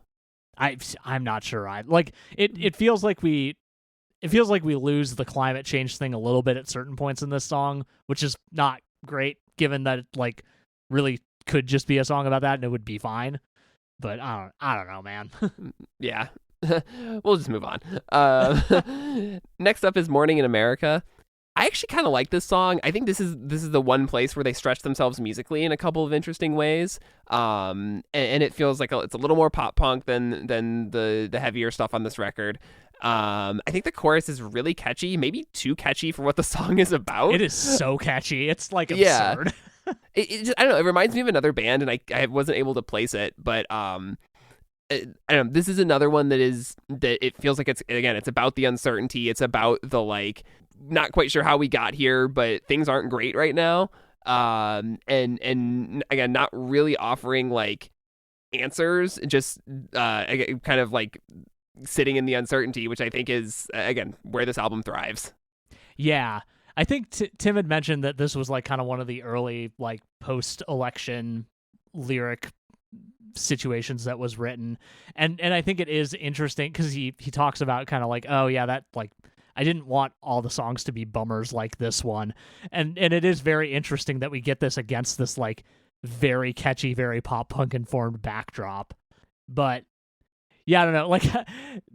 I'm not sure. It feels like we lose the climate change thing a little bit at certain points in this song, which is not great, given that it like really could just be a song about that and it would be fine. But I don't know, man. Yeah. We'll just move on. Next up is Morning in America. I actually kind of like this song. I think this is the one place where they stretch themselves musically in a couple of interesting ways. And it feels like it's a little more pop punk than the heavier stuff on this record. I think the chorus is really catchy, maybe too catchy for what the song is about. It is so catchy. It's like absurd. I don't know. It reminds me of another band, and I wasn't able to place it, but I don't know. This is another one that it feels like it's about the uncertainty. It's about the like not quite sure how we got here, but things aren't great right now. And again, not really offering like answers, just kind of like sitting in the uncertainty, which I think is again where this album thrives. Yeah. I think Tim had mentioned that this was like kind of one of the early like post-election lyric situations that was written, and I think it is interesting because he talks about kind of like, oh yeah, that like I didn't want all the songs to be bummers like this one, and it is very interesting that we get this against this like very catchy, very pop punk informed backdrop. But yeah, I don't know. Like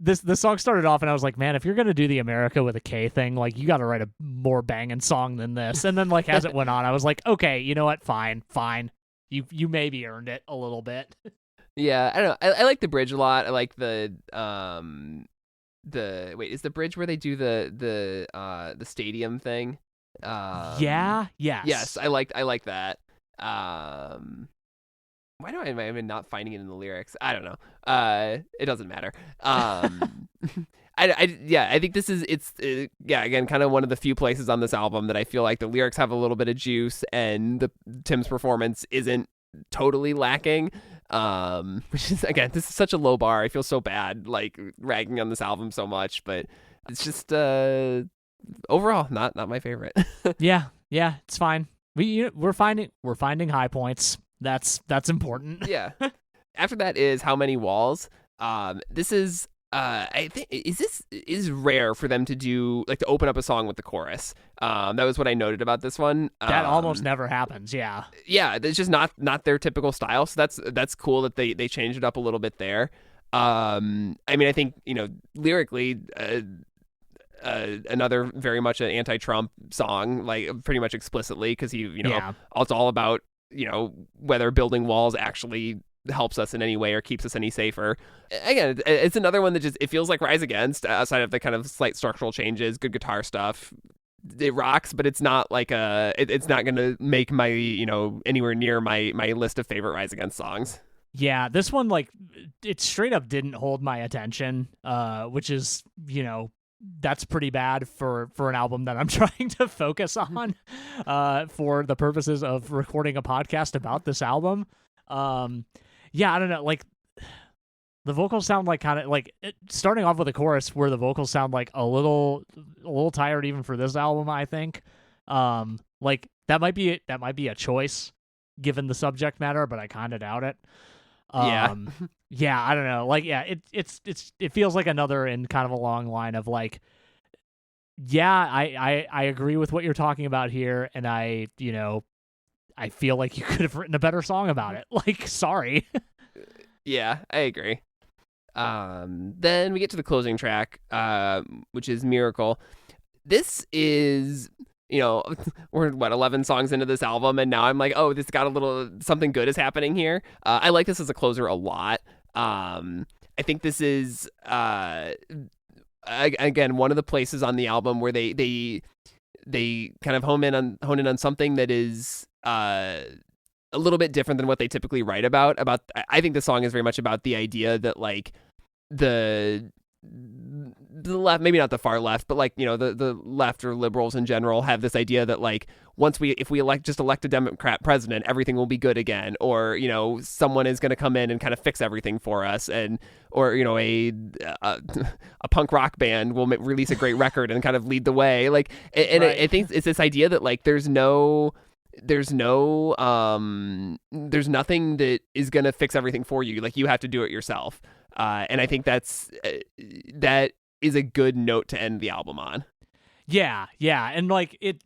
the song started off, and I was like, man, if you're gonna do the America with a K thing, like you got to write a more banging song than this. And then like as it went on, I was like, okay, you know what? Fine. You maybe earned it a little bit. Yeah, I don't know. I like the bridge a lot. I like the wait, is the bridge where they do the stadium thing? Yes. Yes, I like that. Why do I am not finding it in the lyrics? I don't know. It doesn't matter. I think this is again kind of one of the few places on this album that I feel like the lyrics have a little bit of juice and Tim's performance isn't totally lacking. Which is again, this is such a low bar. I feel so bad like ragging on this album so much, but it's just overall not my favorite. yeah, it's fine. We're finding high points. That's important. Yeah. After that is How Many Walls. This is I think is rare for them to do like to open up a song with the chorus. That was what I noted about this one. That almost never happens. Yeah, it's just not their typical style. So that's cool that they changed it up a little bit there. I mean, I think lyrically. Another very much an anti-Trump song, like pretty much explicitly, because it's all about whether building walls actually helps us in any way or keeps us any safer. Again, it's another one that just it feels like Rise Against, outside of the kind of slight structural changes, good guitar stuff. It rocks, but it's not like it's not gonna make my anywhere near my list of favorite Rise Against songs. Yeah, this one like it straight up didn't hold my attention, which is that's pretty bad for an album that I'm trying to focus on for the purposes of recording a podcast about this album. Yeah, I don't know, like the vocals sound like kind of like starting off with a chorus where the vocals sound like a little tired even for this album, I think. Like that might be a choice given the subject matter, but I kind of doubt it. Yeah, I don't know. Like, yeah, it feels like another in kind of a long line of like, yeah, I agree with what you're talking about here, and I feel like you could have written a better song about it. Like, sorry. Yeah, I agree. Then we get to the closing track, which is Miracle. This is, we're 11 songs into this album, and now I'm like, oh, this got a little something good is happening here. I like this as a closer a lot. I think this is again one of the places on the album where they kind of hone in on something that is a little bit different than what they typically write about. I think the song is very much about the idea that like the left, maybe not the far left, but like the left or liberals in general have this idea that like if we elect a Democrat president, everything will be good again, or someone is going to come in and kind of fix everything for us, or a punk rock band will release a great record and kind of lead the way, like, and right. I think it's this idea that like there's nothing that is going to fix everything for you, like you have to do it yourself. And I think that is a good note to end the album on. Yeah, and like it's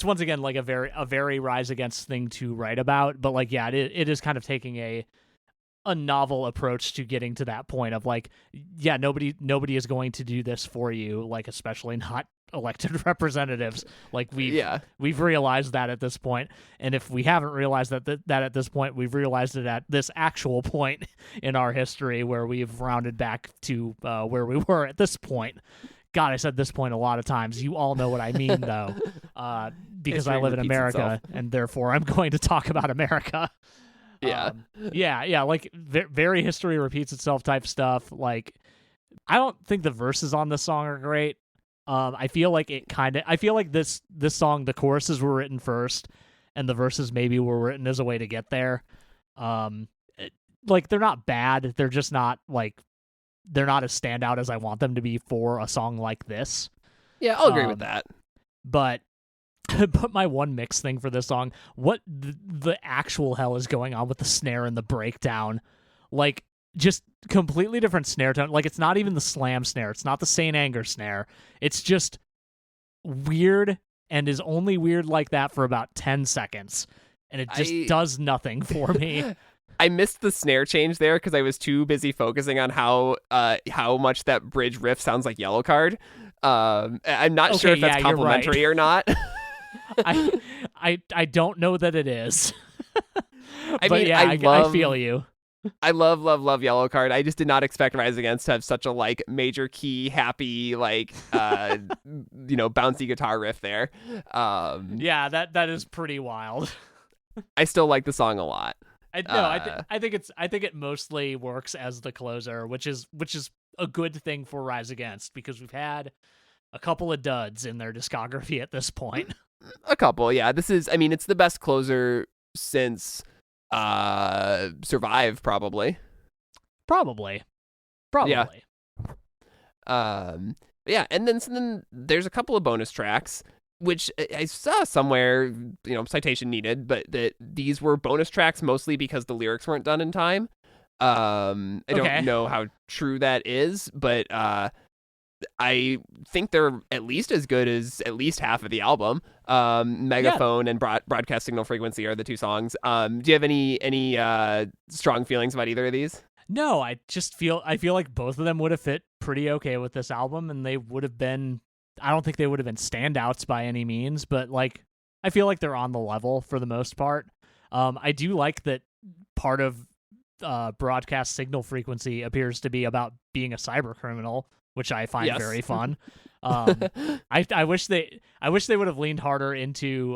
once again like a very Rise Against thing to write about, but like it is kind of taking a novel approach to getting to that point of like, yeah, nobody is going to do this for you, like especially not elected representatives. Like we've realized that at this point, and if we haven't realized that at this point, we've realized it at this actual point in our history where we've rounded back to where we were at this point. God, I said this point a lot of times. You all know what I mean, though, because I live in America, and therefore I'm going to talk about America. Yeah. Yeah, like very history repeats itself type stuff. Like, I don't think the verses on this song are great. I feel like this song, the choruses were written first, and the verses maybe were written as a way to get there. Like, they're not bad. They're just not like, they're not as standout as I want them to be for a song like this. Yeah, I'll agree with that. But my one mix thing for this song, what the actual hell is going on with the snare and the breakdown? Like, just completely different snare tone. Like, it's not even the slam snare. It's not the Saint Anger snare. It's just weird, and is only weird like that for about 10 seconds. And it just does nothing for me. I missed the snare change there because I was too busy focusing on how much that bridge riff sounds like Yellow Card. I'm not sure if that's complimentary or not. I don't know that it is. I feel you. I love Yellow Card. I just did not expect Rise Against to have such a like major key happy like bouncy guitar riff there. Yeah, that is pretty wild. I still like the song a lot. I think it mostly works as the closer, which is a good thing for Rise Against, because we've had a couple of duds in their discography at this point. A couple, yeah. It's the best closer since Survive, probably. Yeah. Yeah, and then there's a couple of bonus tracks, which I saw somewhere, citation needed, but that these were bonus tracks mostly because the lyrics weren't done in time. I don't know how true that is, but I think they're at least as good as at least half of the album. Megaphone and Broadcast Signal Frequency are the two songs. Do you have any strong feelings about either of these? No, I feel like both of them would have fit pretty okay with this album, and they would have been, I don't think they would have been standouts by any means, but like, I feel like they're on the level for the most part. I do like that part of Broadcast Signal Frequency appears to be about being a cyber criminal, which I find very fun. I wish they would have leaned harder into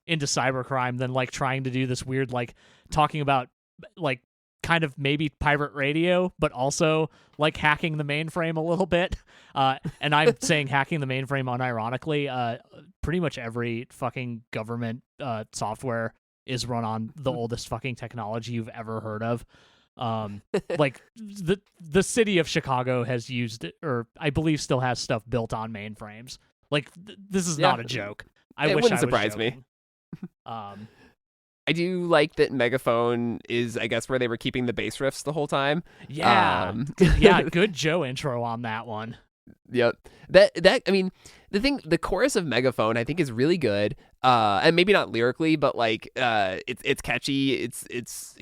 cybercrime than like trying to do this weird, like talking about like kind of maybe pirate radio, but also like hacking the mainframe a little bit. And I'm saying hacking the mainframe unironically. Pretty much every fucking government software is run on the oldest fucking technology you've ever heard of. Like the city of Chicago has used it, or I believe still has stuff built on mainframes. Like this is not a joke. It wouldn't surprise me. I do like that Megaphone is, I guess, where they were keeping the bass riffs the whole time. Yeah. Yeah, good Joe intro on that one. Yep. The chorus of Megaphone I think is really good. And maybe not lyrically, but like it's catchy. It's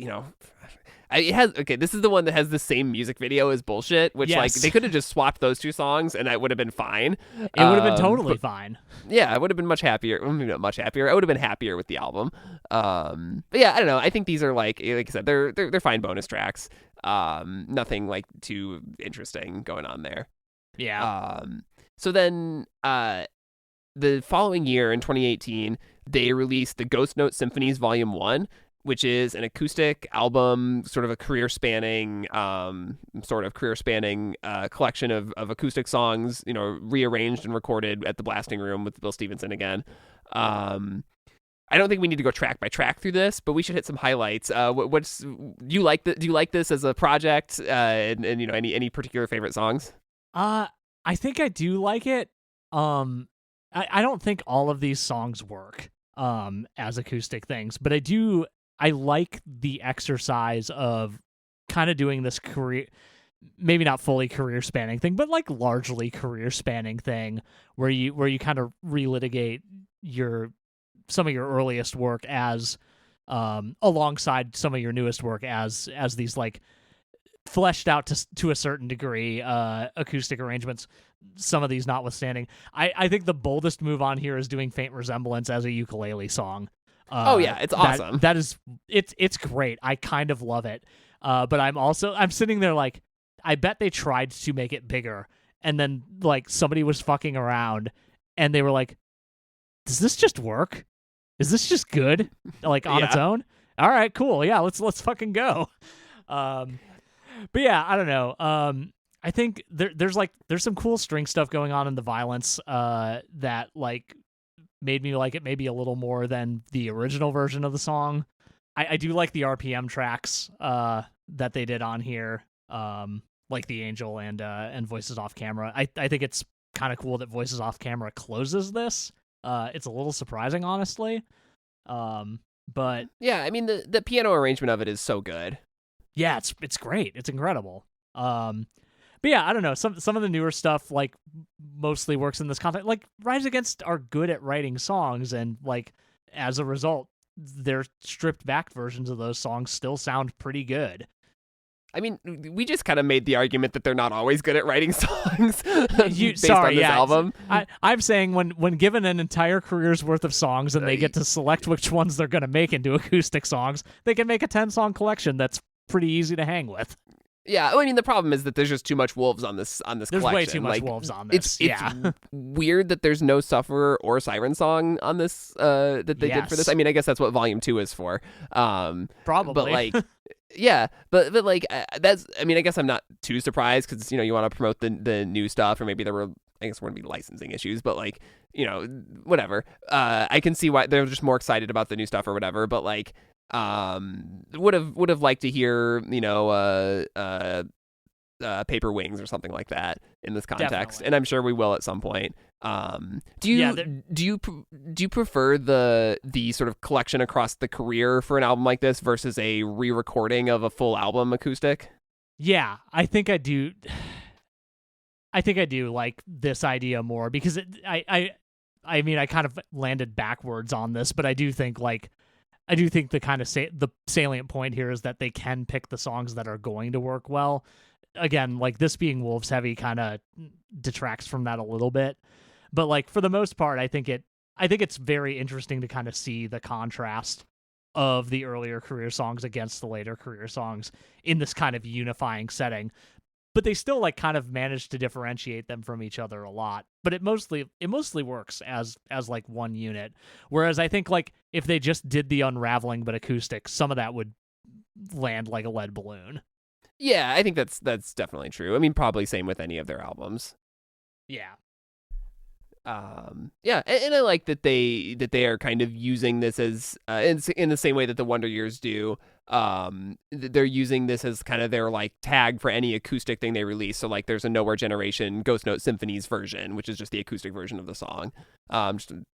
it has, this is the one that has the same music video as Bullshit, which like they could have just swapped those two songs and that would have been fine. It would have been totally fine. Yeah, I would have been much happier. Well, maybe not much happier. I would have been happier with the album. But yeah, I don't know. I think these are like I said, they're fine bonus tracks. Nothing like too interesting going on there. Yeah. So then the following year in 2018, they released the Ghost Note Symphonies Volume 1, which is an acoustic album, sort of a career-spanning collection of acoustic songs, rearranged and recorded at the Blasting Room with Bill Stevenson again. I don't think we need to go track by track through this, but we should hit some highlights. Do you like this as a project? And any particular favorite songs? I think I do like it. I don't think all of these songs work as acoustic things, but I like the exercise of kind of doing this career, maybe not fully career spanning thing, but like largely career spanning thing where you kind of relitigate some of your earliest work as alongside some of your newest work as these like fleshed out to a certain degree acoustic arrangements, some of these notwithstanding. I think the boldest move on here is doing Faint Resemblance as a ukulele song. Oh yeah, it's awesome. That is it's great. I kind of love it. But I'm sitting there like, I bet they tried to make it bigger, and then like somebody was fucking around and they were like, does this just work? Is this just good? Like on its own? All right, cool. Yeah, let's fucking go. But yeah, I don't know. I think there's some cool string stuff going on in the violence that like made me like it maybe a little more than the original version of the song. I do like the RPM tracks that they did on here, like the Angel and Voices Off Camera. I think it's kind of cool that Voices Off Camera closes this. It's a little surprising, honestly. But yeah, I mean the piano arrangement of it is so good. Yeah, it's great. It's incredible. But yeah, I don't know. Some of the newer stuff like mostly works in this context. Like Rise Against are good at writing songs, and like as a result, their stripped back versions of those songs still sound pretty good. I mean, we just kind of made the argument that they're not always good at writing songs based on this album. I'm saying when given an entire career's worth of songs and they get to select which ones they're going to make into acoustic songs, they can make a 10-song collection that's pretty easy to hang with. Yeah, I mean, the problem is that there's just too much wolves on this There's collection. Way too much wolves on this. It's weird that there's no Sufferer or Siren song on this that they did for this. I mean, I guess that's what Volume 2 is for. Probably. But like, yeah, but like that's. I mean, I guess I'm not too surprised because you want to promote the new stuff, or maybe there were. I guess there would be licensing issues, but like whatever. I can see why they're just more excited about the new stuff or whatever. But like. Would have liked to hear Paper Wings or something like that in this context. Definitely. And I'm sure we will at some point. Do you prefer the sort of collection across the career for an album like this versus a re-recording of a full album acoustic? Yeah, I think I do. I think I do like this idea more because I mean I kind of landed backwards on this, but I do think the kind of the salient point here is that they can pick the songs that are going to work well. Again, like this being Wolves heavy kind of detracts from that a little bit. But like for the most part, I think it's very interesting to kind of see the contrast of the earlier career songs against the later career songs in this kind of unifying setting. But they still like kind of manage to differentiate them from each other a lot. But it mostly works as like one unit. Whereas I think like if they just did the Unraveling but acoustic, some of that would land like a lead balloon. Yeah, I think that's definitely true. I mean, probably same with any of their albums. Yeah. Yeah, and I like that they are kind of using this as in the same way that the Wonder Years do. They're using this as kind of their like tag for any acoustic thing they release. So like there's a Nowhere Generation Ghost Note Symphonies version, which is just the acoustic version of the song.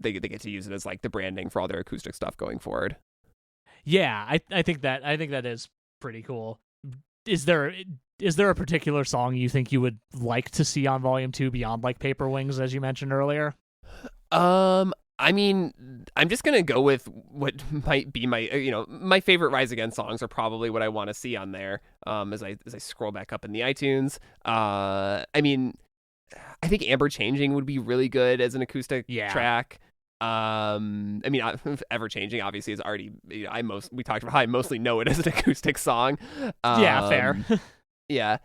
They get to use it as like the branding for all their acoustic stuff going forward. Yeah, I think that is pretty cool. Is there a particular song you think you would like to see on Volume 2 beyond like Paper Wings, as you mentioned earlier? I mean, I'm just gonna go with what might be my favorite Rise Against songs are probably what I want to see on there. As I scroll back up in the iTunes, I mean, I think Amber Changing would be really good as an acoustic track. I mean, Ever Changing obviously is already. We talked about how I mostly know it as an acoustic song. Yeah, fair. Yeah.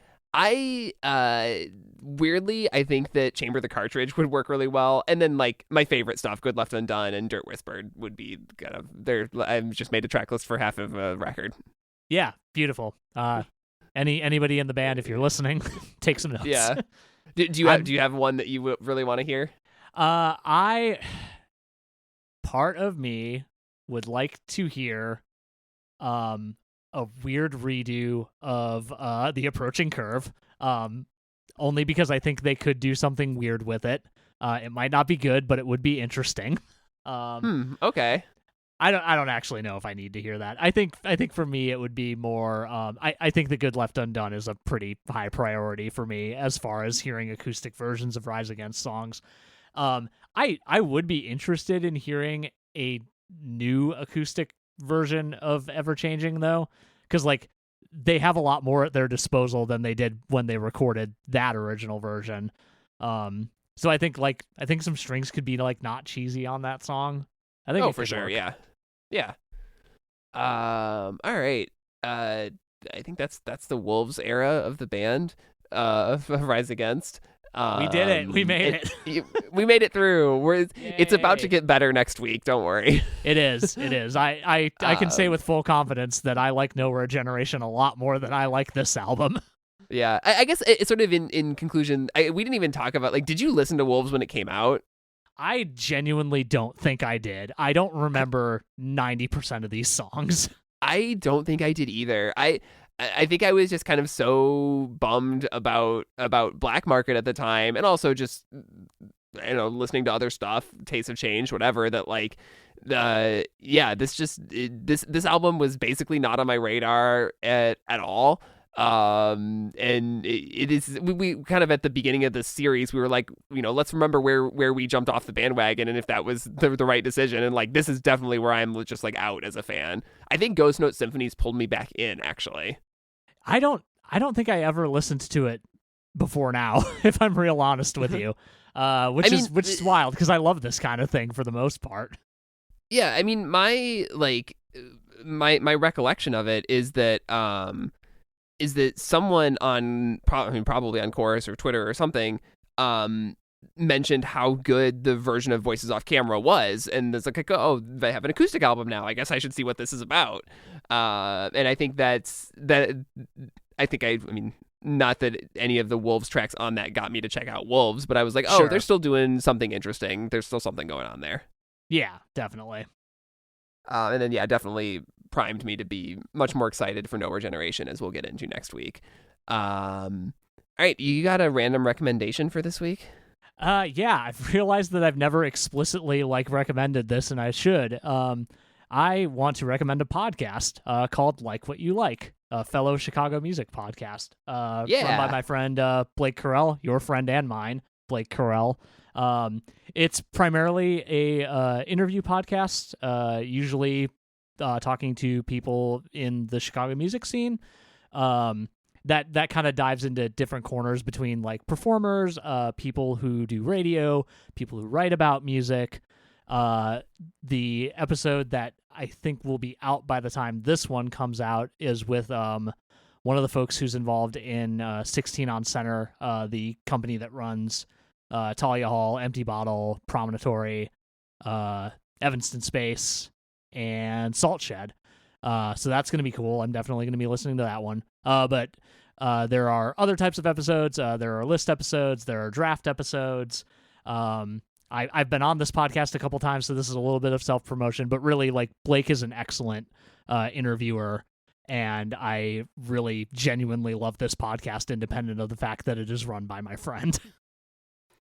Weirdly, I think that Chamber the Cartridge would work really well. And then like my favorite stuff, Good Left Undone and Dirt Whispered would be kind of there. I've just made a track list for half of a record. Yeah. Beautiful. Anybody in the band, if you're listening, take some notes. Yeah. Do you have one that you really want to hear? Part of me would like to hear, a weird redo of The Approaching Curve, only because I think they could do something weird with it. It might not be good, but it would be interesting. Okay. I don't actually know if I need to hear that. I think for me it would be more. I think The Good Left Undone is a pretty high priority for me as far as hearing acoustic versions of Rise Against songs. I would be interested in hearing a new acoustic version of Ever Changing though, because like they have a lot more at their disposal than they did when they recorded that original version. So I think some strings could be like not cheesy on that song. I think for sure. Work. Yeah. All right. I think that's the Wolves era of the band, of Rise Against. We did it. We made it. We made it through. It's about to get better next week. Don't worry. It is. I can say with full confidence that I like Nowhere Generation a lot more than I like this album. Yeah, I guess it's sort of in conclusion, we didn't even talk about, like, did you listen to Wolves when it came out? I genuinely don't think I did. I don't remember 90% of these songs. I don't think I did either. I think I was just kind of so bummed about Black Market at the time, and also just, listening to other stuff, tastes have changed, whatever, that like this album was basically not on my radar at all. And it is, we kind of at the beginning of the series, we were like, let's remember where we jumped off the bandwagon and if that was the right decision. And like, this is definitely where I'm just like out as a fan. I think Ghost Note Symphonies pulled me back in, actually. I don't think I ever listened to it before now, if I'm real honest with you. Which is wild, because I love this kind of thing for the most part. Yeah, I mean, my recollection of it is that someone on probably on Chorus or Twitter or something mentioned how good the version of Voices Off Camera was, and it's like, oh, they have an acoustic album now, I guess I should see what this is about. And I think I mean, not that any of the Wolves tracks on that got me to check out Wolves, but I was like, oh, Sure. They're still doing something interesting. There's still something going on there. Yeah, definitely. And then, definitely primed me to be much more excited for Nowhere Generation, as we'll get into next week. All right, you got a random recommendation for this week? Yeah, I've realized that I've never explicitly recommended this, and I should. I want to recommend a podcast called Like What You Like, a fellow Chicago music podcast. Run by my friend Blake Carell, your friend and mine, Blake Carell. It's primarily a interview podcast, usually talking to people in the Chicago music scene. That kind of dives into different corners between like performers, people who do radio, people who write about music. The episode that I think will be out by the time this one comes out is with one of the folks who's involved in 16 on Center, the company that runs Talia Hall, Empty Bottle, Promontory, Evanston Space, and Salt Shed. So that's going to be cool. I'm definitely going to be listening to that one. But there are other types of episodes. There are list episodes. There are draft episodes. I've been on this podcast a couple times, so this is a little bit of self-promotion, but really, like, Blake is an excellent interviewer, and I really genuinely love this podcast, independent of the fact that it is run by my friend.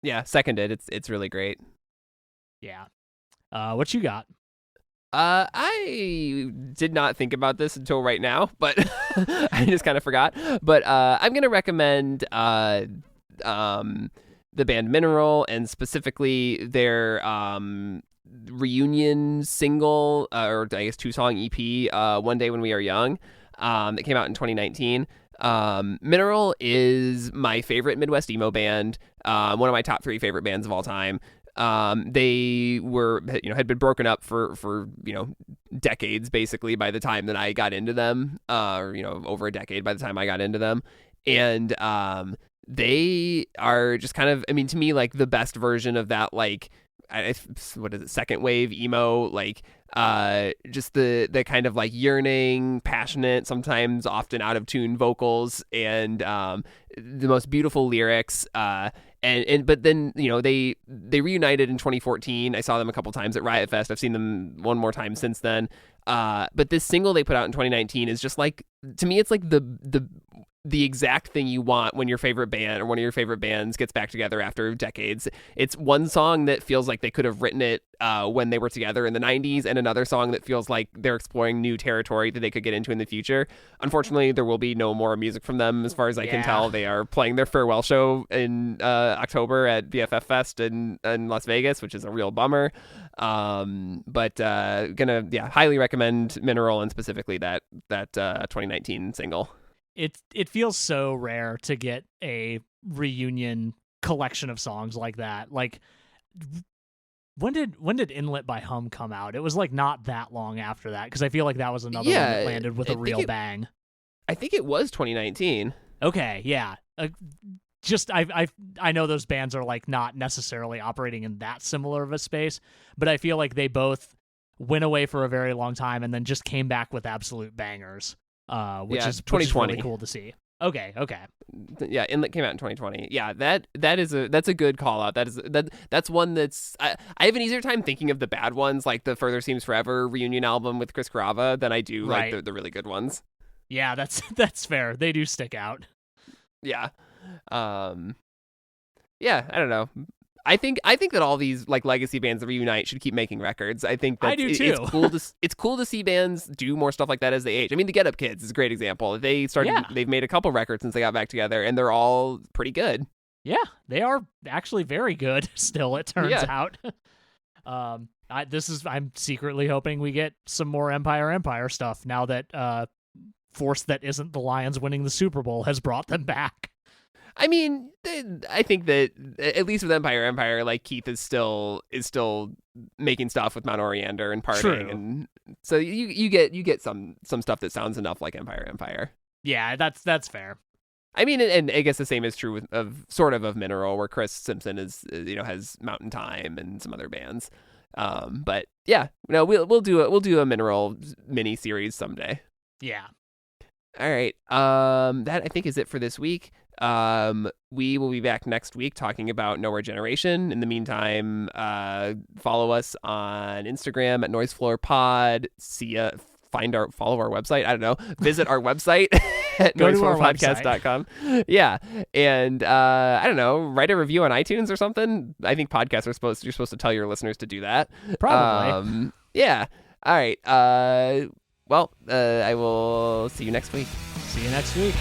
Yeah, seconded. It's really great. Yeah. What you got? I did not think about this until right now, but I just kind of forgot. But I'm gonna recommend the band Mineral, and specifically their reunion single, or I guess 2-song EP, One Day When We Are Young, that came out in 2019. Mineral is my favorite Midwest emo band, one of my top 3 favorite bands of all time. They were, had been broken up for decades, basically, by the time that I got into them, or, over a decade by the time I got into them. And, they are just kind of, I mean, to me, like, the best version of that, like, what is it, second wave emo, like, just the kind of like yearning, passionate, sometimes often out of tune vocals, and the most beautiful lyrics, and but then they reunited in 2014. I saw them a couple times at Riot Fest. I've seen them one more time since then. But this single they put out in 2019 is just like, to me, it's like the the exact thing you want when your favorite band or one of your favorite bands gets back together after decades. It's one song that feels like they could have written it when they were together in the 90s, and another song that feels like they're exploring new territory that they could get into in the future. Unfortunately, there will be no more music from them as far as I can tell. They are playing their farewell show in October at BFF Fest in Las Vegas, which is a real bummer. But gonna highly recommend Mineral, and specifically that 2019 single. It feels so rare to get a reunion collection of songs like that. Like, when did Inlet by Hum come out? It was like not that long after that, because I feel like that was another one that landed with a real bang. I think it was 2019. Okay, yeah. Just I know those bands are like not necessarily operating in that similar of a space, but I feel like they both went away for a very long time and then just came back with absolute bangers. Which is 2020. Really cool to see. Okay. Yeah, Inlet came out in 2020. Yeah, that's a good call out. That's one that's I have an easier time thinking of the bad ones, like the Further Seems Forever reunion album with Chris Carava, than I do like the really good ones. Yeah, that's fair. They do stick out. Yeah. I don't know. I think that all these like legacy bands that reunite should keep making records. I think that I do too. It's cool to see bands do more stuff like that as they age. I mean, the Get Up Kids is a great example. They've made a couple records since they got back together, and they're all pretty good. Yeah, they are actually very good still, it turns out. I'm secretly hoping we get some more Empire stuff now that force that isn't the Lions winning the Super Bowl has brought them back. I mean, I think that at least with Empire, like Keith is still making stuff with Mount Oriander and partying. True. And so you get some stuff that sounds enough like Empire. Yeah, that's fair. I mean, and I guess the same is true of Mineral, where Chris Simpson is has Mountain Time and some other bands. But yeah, no, we'll do a Mineral mini series someday. Yeah. All right. That I think is it for this week. We will be back next week talking about Nowhere Generation. In the meantime, follow us on Instagram at noisefloorpod. Follow our website. I don't know. Visit our website at noisefloorpodcast.com. Yeah. And I don't know, write a review on iTunes or something. I think podcasts you're supposed to tell your listeners to do that. Probably. Yeah. All right. I will see you next week. See you next week.